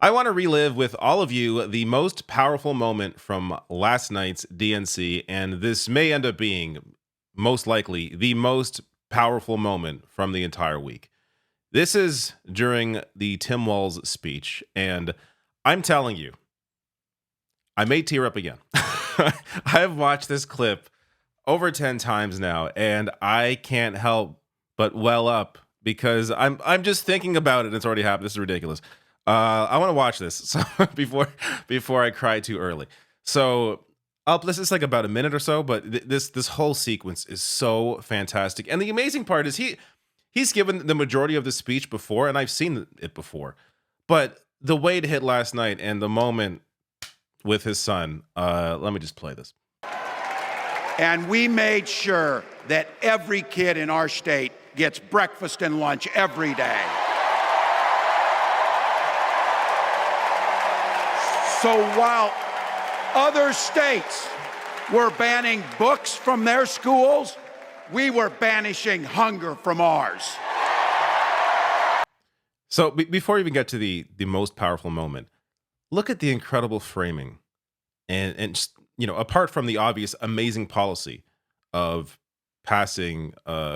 I want to relive with all of you the most powerful moment from last night's DNC, and this may end up being, most likely, the most powerful moment from the entire week. This is during the Tim Walz speech, and I'm telling you, I may tear up again. I have watched this clip over 10 times now, and I can't help but well up because I'm just thinking about it. And it's already happened. This is ridiculous. I want to watch this so before I cry too early. So this is like about a minute or so, but this whole sequence is so fantastic. And the amazing part is he's given the majority of the speech before, and I've seen it before. But the way it hit last night and the moment with his son, let me just play this. And we made sure that every kid in our state gets breakfast and lunch every day. So while other states were banning books from their schools, we were banishing hunger from ours. So before we even get to the most powerful moment, look at the incredible framing and just, apart from the obvious amazing policy of passing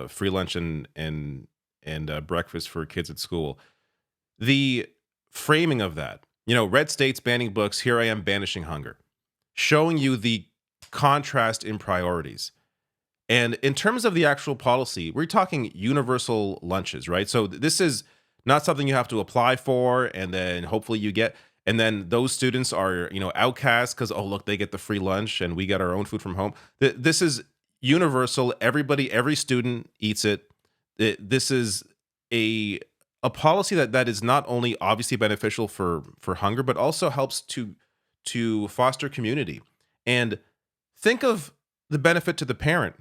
free lunch and breakfast for kids at school, the framing of that, red states banning books, here I am banishing hunger, showing you the contrast in priorities. And in terms of the actual policy, we're talking universal lunches, right? So this is not something you have to apply for and then hopefully you get. And then those students are, outcast because, oh, look, they get the free lunch and we get our own food from home. This is universal. Every student eats it. This is a policy that is not only obviously beneficial for hunger, but also helps to foster community. And think of the benefit to the parent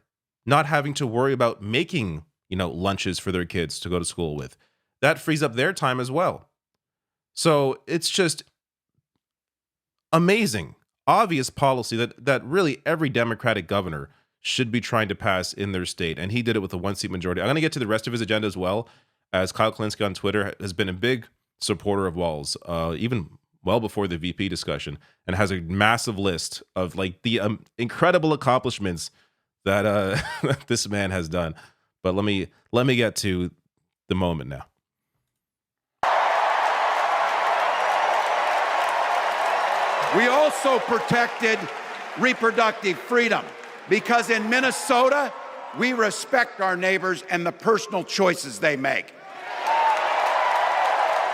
not having to worry about making, lunches for their kids to go to school with. That frees up their time as well. So it's just amazing, obvious policy that really every Democratic governor should be trying to pass in their state. And he did it with a one-seat majority. I'm going to get to the rest of his agenda as well, as Kyle Klinsky on Twitter has been a big supporter of Walz, even well before the VP discussion, and has a massive list of like the incredible accomplishments that this man has done. But let me get to the moment now. We also protected reproductive freedom because in Minnesota, we respect our neighbors and the personal choices they make.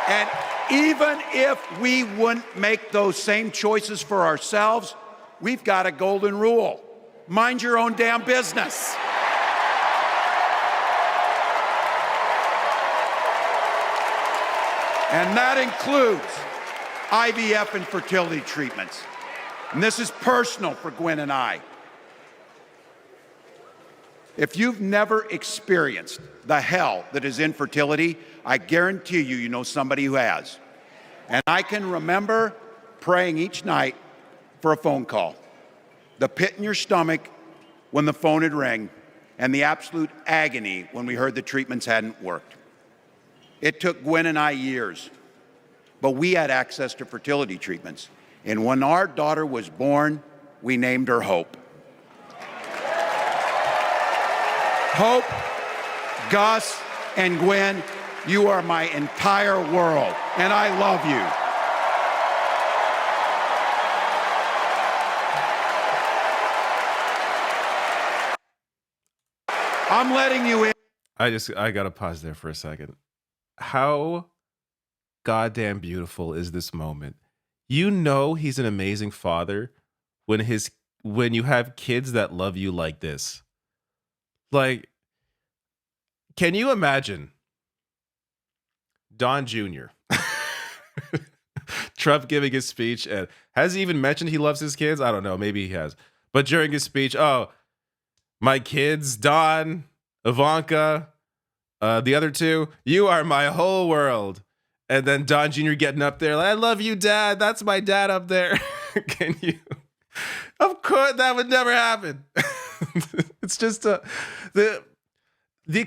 And even if we wouldn't make those same choices for ourselves, we've got a golden rule. Mind your own damn business. And that includes IVF and fertility treatments. And this is personal for Gwen and I. If you've never experienced the hell that is infertility, I guarantee you know somebody who has. And I can remember praying each night for a phone call, the pit in your stomach when the phone had rang, and the absolute agony when we heard the treatments hadn't worked. It took Gwen and I years, but we had access to fertility treatments. And when our daughter was born, we named her Hope. Hope, Gus, and Gwen, you are my entire world, and I love you. I'm letting you in. I gotta pause there for a second. How goddamn beautiful is this moment? He's an amazing father when you have kids that love you like this. Like, can you imagine Don Jr. Trump giving his speech, and has he even mentioned he loves his kids? I don't know, maybe he has. But during his speech, oh, my kids, Don, Ivanka, the other two, you are my whole world. And then Don Jr. getting up there, I love you, Dad. That's my dad up there. Can you? Of course, that would never happen. It's just the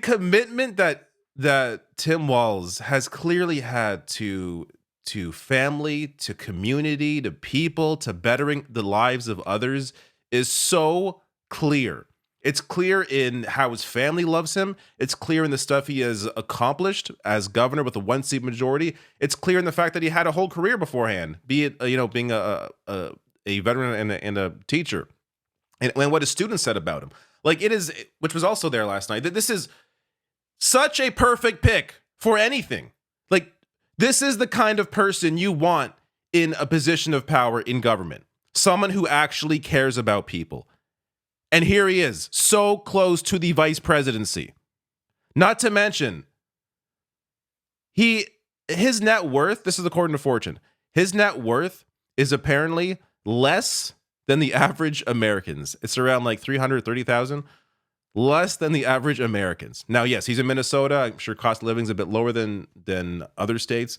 commitment that Tim Walz has clearly had to to family, to community, to people, to bettering the lives of others is so clear. It's clear in how his family loves him. It's clear in the stuff he has accomplished as governor with a 1-seat majority. It's clear in the fact that he had a whole career beforehand, be it being a veteran and a teacher, and what his students said about him. Like, it is, which was also there last night. That this is such a perfect pick for anything. Like, this is the kind of person you want in a position of power in government. Someone who actually cares about people. And here he is, so close to the vice presidency. Not to mention, his net worth, this is according to Fortune, his net worth is apparently less than the average Americans. It's around like 330,000, less than the average Americans. Now, yes, he's in Minnesota. I'm sure cost of living is a bit lower than other states.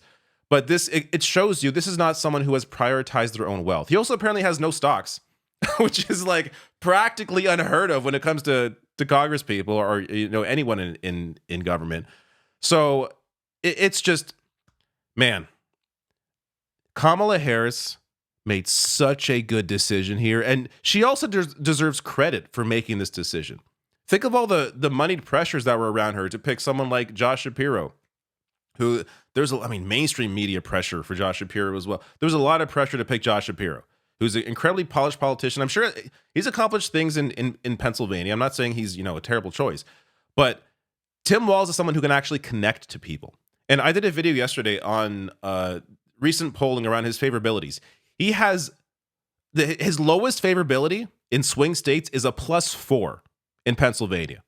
But it shows you this is not someone who has prioritized their own wealth. He also apparently has no stocks, which is like practically unheard of when it comes to Congress people or anyone in government. So it's just, man, Kamala Harris made such a good decision here, and she also deserves credit for making this decision. Think of all the moneyed pressures that were around her to pick someone like Josh Shapiro, who mainstream media pressure for Josh Shapiro as well. There was a lot of pressure to pick Josh Shapiro, who's an incredibly polished politician. I'm sure he's accomplished things in Pennsylvania. I'm not saying he's, a terrible choice, but Tim Walz is someone who can actually connect to people. And I did a video yesterday on recent polling around his favorabilities. He has his lowest favorability in swing states is a +4 in Pennsylvania,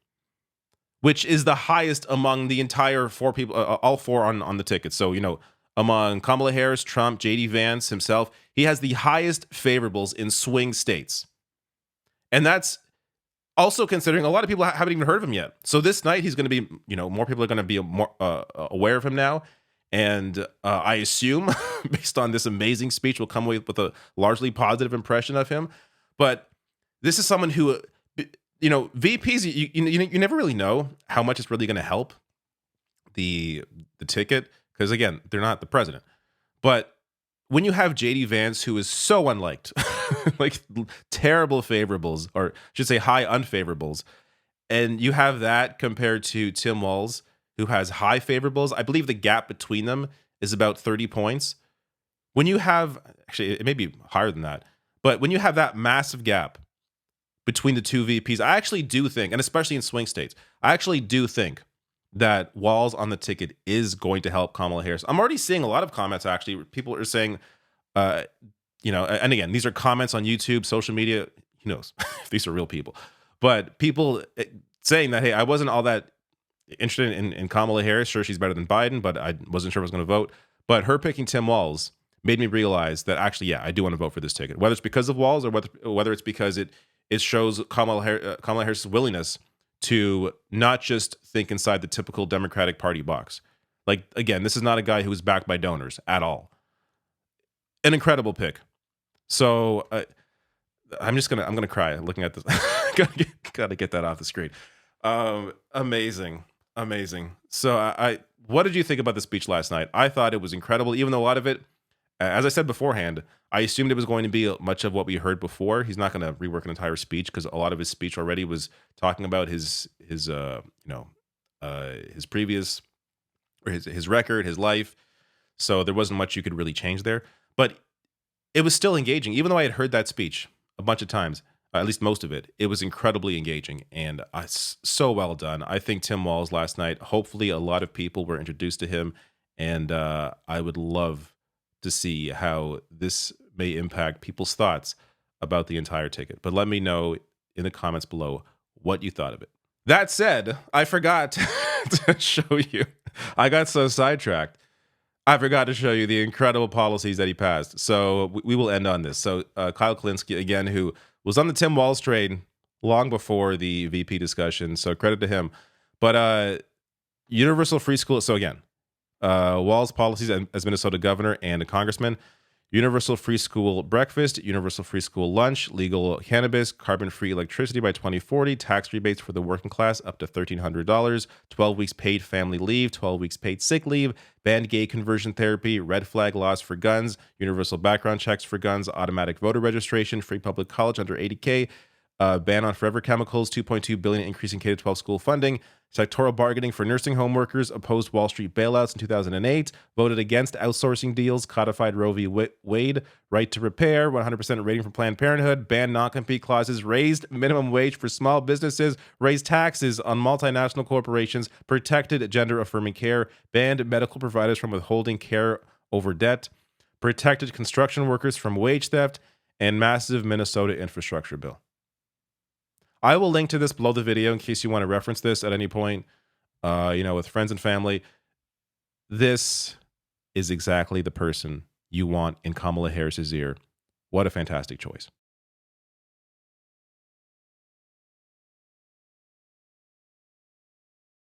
which is the highest among the entire 4 people, all 4 on the ticket. So, among Kamala Harris, Trump, J.D. Vance himself, he has the highest favorables in swing states. And that's also considering a lot of people haven't even heard of him yet. So this night he's going to be, more people are going to be more aware of him now. And I assume, based on this amazing speech, we'll come away with a largely positive impression of him. But this is someone who, VPs, you never really know how much it's really going to help the ticket. Because, again, they're not the president. But when you have J.D. Vance, who is so unliked, like terrible favorables, or I should say high unfavorables, and you have that compared to Tim Walz, who has high favorables, I believe the gap between them is about 30 points. When you have, actually, it may be higher than that, but when you have that massive gap between the two VPs, I actually do think, and especially in swing states, I actually do think that Walz on the ticket is going to help Kamala Harris. I'm already seeing a lot of comments, actually. People are saying, and again, these are comments on YouTube, social media, who knows if these are real people, but people saying that, hey, I wasn't all that interested in Kamala Harris. Sure, she's better than Biden, but I wasn't sure I was going to vote. But her picking Tim Walz made me realize that actually, yeah, I do want to vote for this ticket, whether it's because of Walz or whether it's because it shows Kamala Harris's willingness to not just think inside the typical Democratic Party box. Like, again, this is not a guy who is backed by donors at all. An incredible pick. So I'm gonna cry looking at this. gotta get that off the screen. Amazing. So what did you think about the speech last night? I thought it was incredible, even though a lot of it, as I said beforehand, I assumed it was going to be much of what we heard before. He's not going to rework an entire speech because a lot of his speech already was talking about his previous, or his record, his life. So there wasn't much you could really change there. But it was still engaging, even though I had heard that speech a bunch of times. At least most of it. It was incredibly engaging and so well done. I think Tim Walz last night, hopefully a lot of people were introduced to him, and I would love to see how this may impact people's thoughts about the entire ticket. But let me know in the comments below what you thought of it. That said, I forgot to show you. I got so sidetracked. I forgot to show you the incredible policies that he passed. So we will end on this. So Kyle Kalinske, again, who was on the Tim Walz train long before the VP discussion. So credit to him. But universal free school. So again, Walz Policies as Minnesota governor and a congressman. Universal free school breakfast, universal free school lunch, legal cannabis, carbon-free electricity by 2040, tax rebates for the working class up to $1,300, 12 weeks paid family leave, 12 weeks paid sick leave, banned gay conversion therapy, red flag laws for guns, universal background checks for guns, automatic voter registration, free public college under 80K, ban on forever chemicals, $2.2 billion increase in K-12 school funding, sectoral bargaining for nursing home workers, opposed Wall Street bailouts in 2008, voted against outsourcing deals, codified Roe v. Wade, right to repair, 100% rating for Planned Parenthood, banned non-compete clauses, raised minimum wage for small businesses, raised taxes on multinational corporations, protected gender-affirming care, banned medical providers from withholding care over debt, protected construction workers from wage theft, and massive Minnesota infrastructure bill. I will link to this below the video in case you want to reference this at any point, with friends and family. This is exactly the person you want in Kamala Harris's ear. What a fantastic choice.